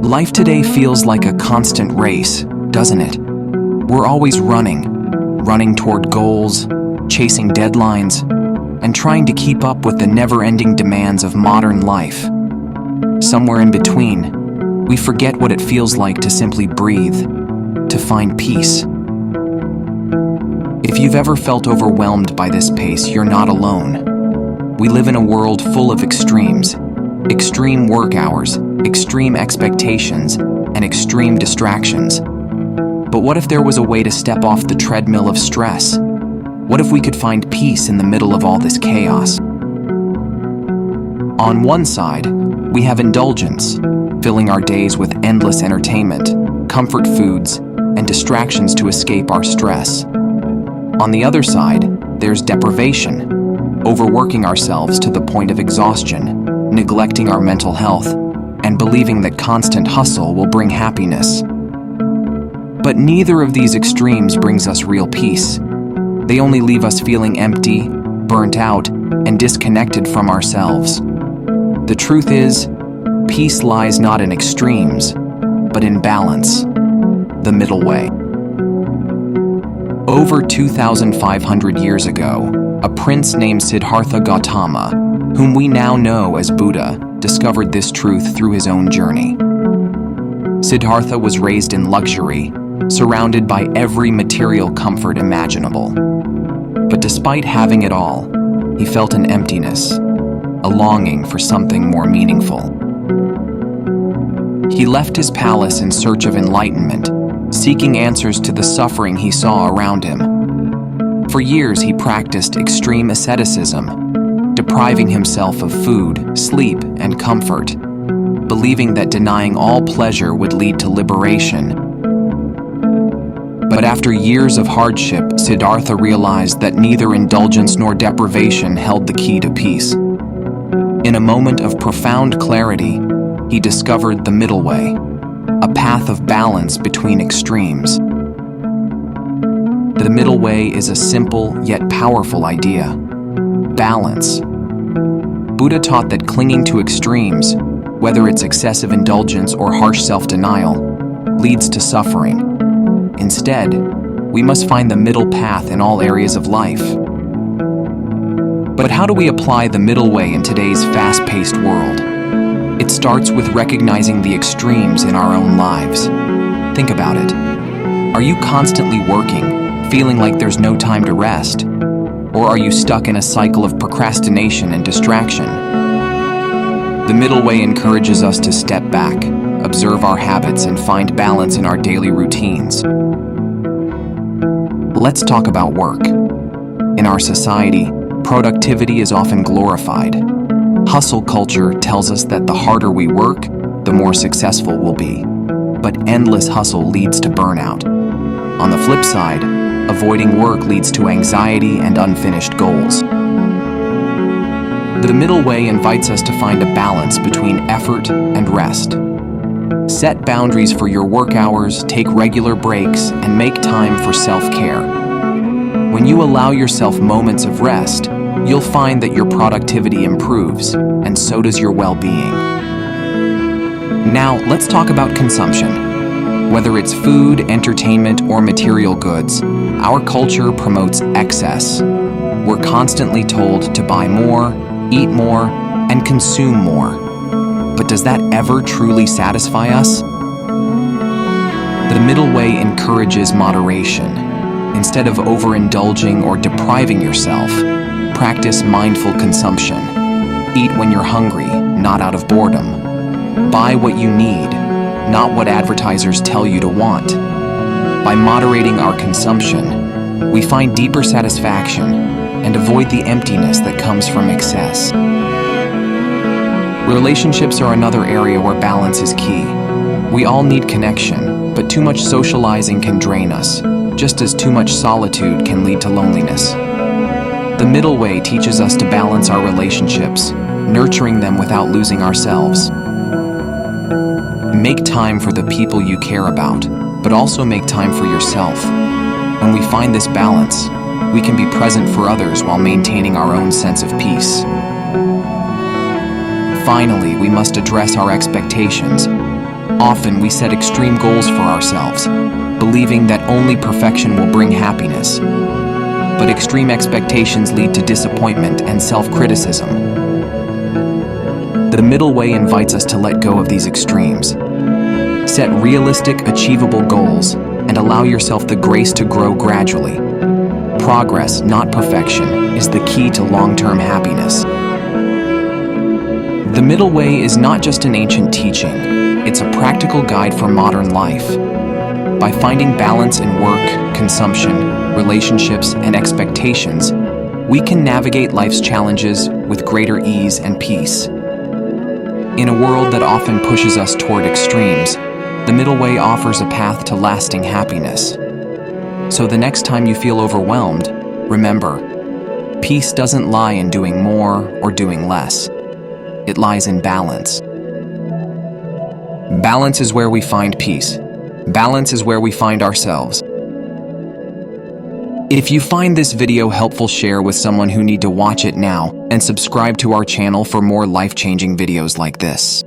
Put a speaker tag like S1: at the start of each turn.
S1: Life today feels like a constant race, doesn't it? We're always running toward goals, chasing deadlines, and trying to keep up with the never-ending demands of modern life. Somewhere in between, we forget what it feels like to simply breathe, to find peace. If you've ever felt overwhelmed by this pace, you're not alone. We live in a world full of extremes. Extreme work hours, extreme expectations, and extreme distractions. But what if there was a way to step off the treadmill of stress? What if we could find peace in the middle of all this chaos? On one side, we have indulgence, filling our days with endless entertainment, comfort foods, and distractions to escape our stress. On the other side, there's deprivation, overworking ourselves to the point of exhaustion, neglecting our mental health, and believing that constant hustle will bring happiness. But neither of these extremes brings us real peace. They only leave us feeling empty, burnt out, and disconnected from ourselves. The truth is, peace lies not in extremes, but in balance, the middle way. Over 2,500 years ago, a prince named Siddhartha Gautama, whom we now know as Buddha, discovered this truth through his own journey. Siddhartha was raised in luxury, surrounded by every material comfort imaginable. But despite having it all, he felt an emptiness, a longing for something more meaningful. He left his palace in search of enlightenment, seeking answers to the suffering he saw around him. For years, he practiced extreme asceticism, depriving himself of food, sleep, and comfort, believing that denying all pleasure would lead to liberation. But after years of hardship, Siddhartha realized that neither indulgence nor deprivation held the key to peace. In a moment of profound clarity, he discovered the middle way, a path of balance between extremes. The middle way is a simple yet powerful idea: balance. Buddha taught that clinging to extremes, whether it's excessive indulgence or harsh self-denial, leads to suffering. Instead, we must find the middle path in all areas of life. But how do we apply the middle way in today's fast-paced world? It starts with recognizing the extremes in our own lives. Think about it. Are you constantly working, feeling like there's no time to rest? Or are you stuck in a cycle of procrastination and distraction? The middle way encourages us to step back, observe our habits, and find balance in our daily routines. Let's talk about work. In our society, productivity is often glorified. Hustle culture tells us that the harder we work, the more successful we'll be. But endless hustle leads to burnout. On the flip side, avoiding work leads to anxiety and unfinished goals. The middle way invites us to find a balance between effort and rest. Set boundaries for your work hours, take regular breaks, and make time for self-care. When you allow yourself moments of rest, you'll find that your productivity improves, and so does your well-being. Now, let's talk about consumption. Whether it's food, entertainment, or material goods, our culture promotes excess. We're constantly told to buy more, eat more, and consume more. But does that ever truly satisfy us? The middle way encourages moderation. Instead of overindulging or depriving yourself, practice mindful consumption. Eat when you're hungry, not out of boredom. Buy what you need, not what advertisers tell you to want. By moderating our consumption, we find deeper satisfaction and avoid the emptiness that comes from excess. Relationships are another area where balance is key. We all need connection, but too much socializing can drain us, just as too much solitude can lead to loneliness. The middle way teaches us to balance our relationships, nurturing them without losing ourselves. Make time for the people you care about, but also make time for yourself. When we find this balance, we can be present for others while maintaining our own sense of peace. Finally, we must address our expectations. Often we set extreme goals for ourselves, believing that only perfection will bring happiness. But extreme expectations lead to disappointment and self-criticism. The middle way invites us to let go of these extremes. Set realistic, achievable goals and allow yourself the grace to grow gradually. Progress, not perfection, is the key to long-term happiness. The middle way is not just an ancient teaching, it's a practical guide for modern life. By finding balance in work, consumption, relationships, and expectations, we can navigate life's challenges with greater ease and peace. In a world that often pushes us toward extremes, the middle way offers a path to lasting happiness. So the next time you feel overwhelmed, remember, peace doesn't lie in doing more or doing less. It lies in balance. Balance is where we find peace. Balance is where we find ourselves. If you find this video helpful, share with someone who needs to watch it now, and subscribe to our channel for more life-changing videos like this.